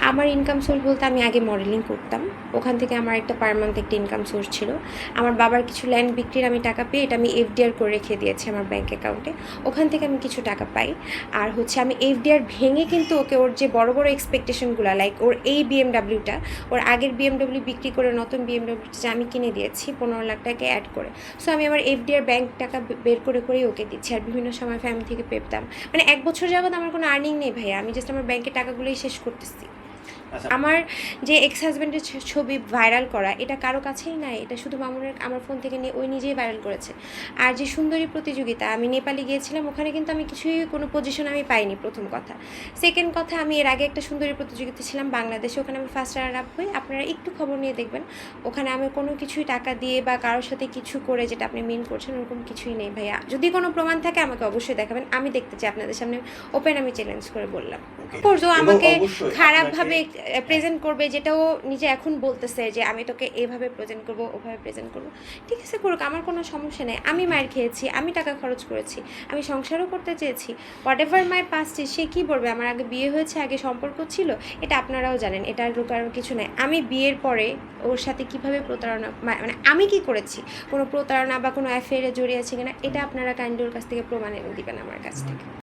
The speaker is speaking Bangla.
আমার ইনকাম সোর্স বলতে আমি আগে মডেলিং করতাম। ওখান থেকে আমার একটা পার মান্থ একটা ইনকাম সোর্স ছিল। আমার বাবার কিছু ল্যান্ড বিক্রির আমি টাকা পেয়ে এটা আমি এফডিআর করে রেখে দিয়েছি আমার ব্যাঙ্ক অ্যাকাউন্টে। ওখান থেকে আমি কিছু টাকা পাই। আর হচ্ছে আমি এফডিআর ভেঙে কিন্তু ওকে ওর যে বড় বড় এক্সপেকটেশনগুলো, লাইক ওর এই বিএমডাব্লিউটা, ওর আগের বিএমডাব্লিউ বিক্রি করে নতুন বিএমডাব্লিউটা যে আমি কিনে দিয়েছি 15 লাখ টাকা অ্যাড করে। সো আমি আমার এফডিআর ব্যাঙ্ক টাকা বের করে করেই ওকে দিচ্ছি। আর বিভিন্ন সময় ফ্যামিলি থেকে পেতাম। মানে 1 বছর যাবত আমার কোনো আর্নিং নেই ভাইয়া, আমি জাস্ট আমার ব্যাংকের টাকাগুলোই শেষ করতেছি। আচ্ছা। আমার যে এক্স হাজব্যান্ডের ছবি ভাইরাল করা এটা কারো কাছেই নাই, এটা শুধু মামুনের আমার ফোন থেকে নিয়ে ওই নিজেই ভাইরাল করেছে। আর যে সুন্দরী প্রতিযোগিতা, আমি নেপালে গিয়েছিলাম, ওখানে কিন্তু আমি কিছুই কোনো পজিশন আমি পাইনি, প্রথম কথা। সেকেন্ড কথা, আমি এর আগে একটা সুন্দরী প্রতিযোগিতা ছিলাম বাংলাদেশে, ওখানে আমি ফার্স্ট রানার আপ হই। আপনারা একটু খবর নিয়ে দেখবেন, ওখানে আমি কোনো কিছুই টাকা দিয়ে বা কারোর সাথে কিছু করে যেটা আপনি মিন করছেন ওরকম কিছুই নেই ভাইয়া। যদি কোনো প্রমাণ থাকে আমাকে অবশ্যই দেখাবেন, আমি দেখতে চাই আপনাদের সামনে ওপেন আমি চ্যালেঞ্জ করে বললাম। করতো আমাকে খারাপভাবে প্রেজেন্ট করবে, যেটাও নিজে এখন বলতেছে যে আমি তোকে এভাবে প্রেজেন্ট করবো ওভাবে প্রেজেন্ট করবো। ঠিক আছে, করুক, আমার কোনো সমস্যা নেই। আমি মার খেয়েছি, আমি টাকা খরচ করেছি, আমি সংসারও করতে চেয়েছি। হোয়াট এভার মাই পাস্ট, সে কী বলবে, আমার আগে বিয়ে হয়েছে, আগে সম্পর্ক ছিল, এটা আপনারাও জানেন, এটা আর লুকানোর কিছু নেই। আমি বিয়ের পরে ওর সাথে কীভাবে প্রতারণা, মানে আমি কি করেছি, কোনো প্রতারণা বা কোনো অ্যাফেয়ারে জড়িয়ে আছে কিনা, এটা আপনারা কাইন্ডলি ওর কাছ থেকে প্রমাণ এনে দিবেন আমার কাছ থেকে।